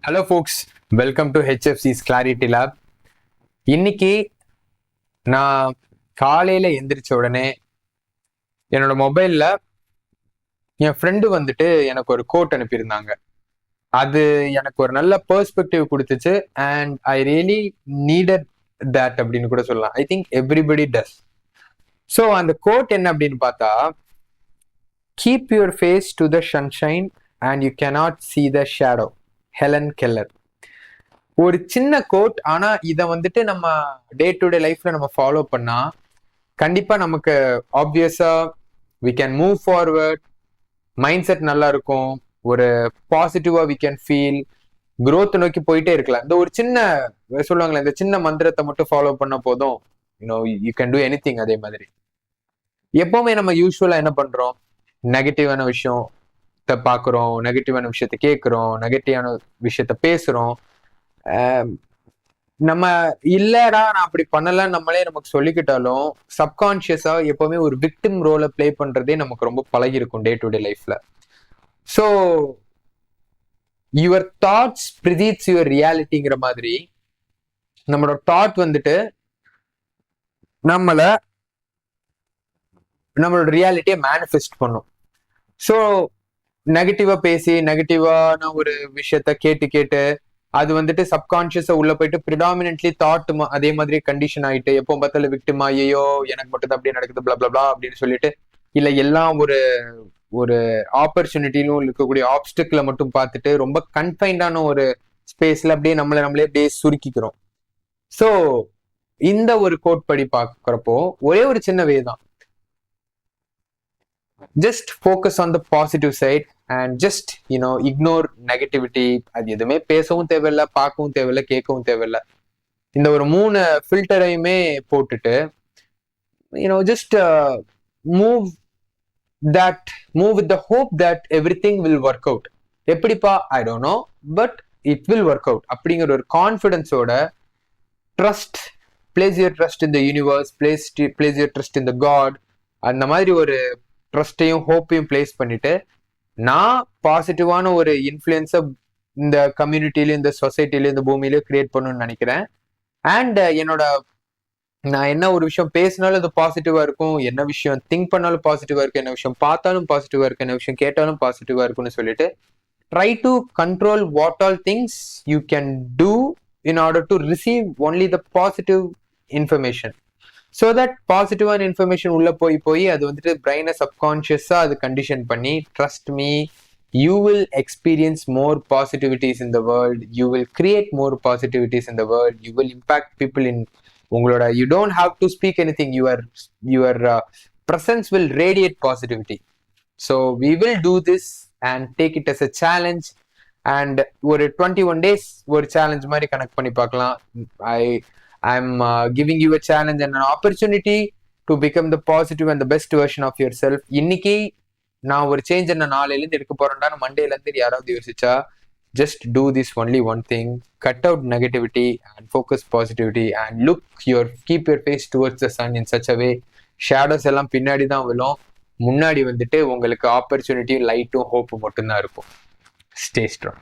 Hello forks, welcome to HFC's clarity lab. இன்னைக்கு நான் காலையில் எந்திரிச்ச உடனே என்னோட மொபைலில் என் ஃப்ரெண்டு வந்துட்டு எனக்கு ஒரு கோட் அனுப்பியிருந்தாங்க. அது எனக்கு ஒரு நல்ல பெர்ஸ்பெக்டிவ் கொடுத்துச்சு. And I really needed that அப்படின்னு கூட சொல்லலாம். I think everybody does. So அந்த கோட் என்ன அப்படின்னு பார்த்தா, keep your face to the sunshine and you cannot see the shadow. Helen Keller. ஒரு சின்ன கோட், ஆனா இதை வந்துட்டு நம்ம டே டு டே லைஃப்ல நம்ம ஃபாலோ பண்ணா கண்டிப்பா நமக்கு ஆப்வியஸா we can move forward, mind set நல்லா இருக்கும், ஒரு பாசிட்டிவா வி கேன் ஃபீல், growth நோக்கி போயிட்டே இருக்கலாம். இந்த ஒரு சின்ன சொல்லுவாங்களே, இந்த சின்ன மந்திரத்தை மட்டும் ஃபாலோ பண்ண போதும், யூ கேன் டூ எனிதிங். அதே மாதிரி எப்பவுமே நம்ம யூஸ்வலா என்ன பண்றோம், நெகட்டிவான விஷயம் பார்க்குறோம், நெகட்டிவான விஷயத்த கேட்குறோம், நெகட்டிவான விஷயத்த பேசுறோம். நம்ம இல்லடா நான் அப்படி பண்ணலன்னு நம்மளே நமக்கு சொல்லிக்கிட்டாலும் சப்கான்சியஸா எப்பவுமே ஒரு விக்டிம் ரோலை பிளே பண்றதே நமக்கு ரொம்ப பழகி இருக்கும் டே டு டே லைஃப்ல. ஸோ யுவர் தாட்ஸ் ப்ரிடிக்ட்ஸ் யுவர் ரியாலிட்டிங்கிற மாதிரி நம்மளோட தாட் வந்துட்டு நம்மளோட ரியாலிட்டியை மேனிஃபெஸ்ட் பண்ணும். ஸோ நெகட்டிவா பேசி நெகட்டிவான ஒரு விஷயத்த கேட்டு அது வந்துட்டு சப்கான்சியஸா உள்ள போயிட்டு ப்ரிடாமினன்ட்லி தாட் அதே மாதிரி கண்டிஷன் ஆயிட்டு எப்போ பார்த்தாலும் விக்டிம், ஐயோ எனக்கு மட்டும் தான் அப்படியே நடக்குது பிளா அப்படின்னு சொல்லிட்டு, இல்ல எல்லாம் ஒரு ஒரு ஆப்பர்ச்சுனிட்டிலும் இருக்கக்கூடிய ஆப்ஸ்டிக்ல மட்டும் பார்த்துட்டு ரொம்ப கன்ஃபைன்டான ஒரு ஸ்பேஸ்ல அப்படியே நம்மளே அப்படியே சுருக்கிக்கிறோம். ஸோ இந்த ஒரு கோட்படி பார்க்கறப்போ ஒரே ஒரு சின்ன வே தான். Just focus on the positive side and just ignore negativity. அது எதுவுமே பேசவும் தேவையில்லை, பார்க்கவும் தேவையில்லை, கேட்கவும் தேவையில்லை. இந்த ஒரு 3 ஃபில்டரையுமே போட்டுட்டு just move with the hope that everything will work out. எப்படிப்பா I don't know, but it will work out அப்படிங்கிற ஒரு கான்ஃபிடன்ஸோட trust, place your trust in the universe, place your trust in the God, அந்த மாதிரி ஒரு ட்ரஸ்டையும் ஹோப்பையும் place பண்ணிட்டு நான் பாசிட்டிவான ஒரு இன்ஃப்ளூயன்ஸை இந்த கம்யூனிட்டிலையும் இந்த சொசைட்டிலையும் இந்த பூமியிலையும் கிரியேட் பண்ணணும்னு நினைக்கிறேன். அண்ட் நான் என்ன ஒரு விஷயம் பேசினாலும் அது பாசிட்டிவா இருக்கும், என்ன விஷயம் திங்க் பண்ணாலும் பாசிட்டிவா இருக்கும், என்ன விஷயம் பார்த்தாலும் பாசிட்டிவா இருக்கும், என்ன விஷயம் கேட்டாலும் பாசிட்டிவா இருக்கும்னு சொல்லிட்டு try to control what all things you can do in order to receive only the positive information. So that பாசிட்டிவான இன்ஃபர்மேஷன் உள்ள போய் அது வந்துட்டு பிரெயினை சப்கான்ஷியஸா அது கண்டிஷன் பண்ணி, trust me, you will experience more positivities in the world, you will create more positivities in the world, you will impact people in உங்களோட, you don't have to speak anything, your presence will radiate positivity. So we will do this and take it as a challenge. And ஒரு 21 days ஒரு challenge மாதிரி connect பண்ணி பார்க்கலாம். I'm giving you a challenge and an opportunity to become the positive and the best version of yourself. இன்னைக்கு நான் ஒரு change என்ன நாளையிலேருந்து எடுக்க போறேன்டா, மண்டேல இருந்து யாராவது யோசிச்சா, just do this only one thing, cut out negativity and focus positivity and keep your face towards the sun in such a way shadows எல்லாம் பின்னாடி தான் விழும், முன்னாடி வந்துட்டு உங்களுக்கு ஆப்பர்ச்சுனிட்டி, லைட்டும் ஹோப்பும் மட்டும்தான் இருக்கும். Stay strong.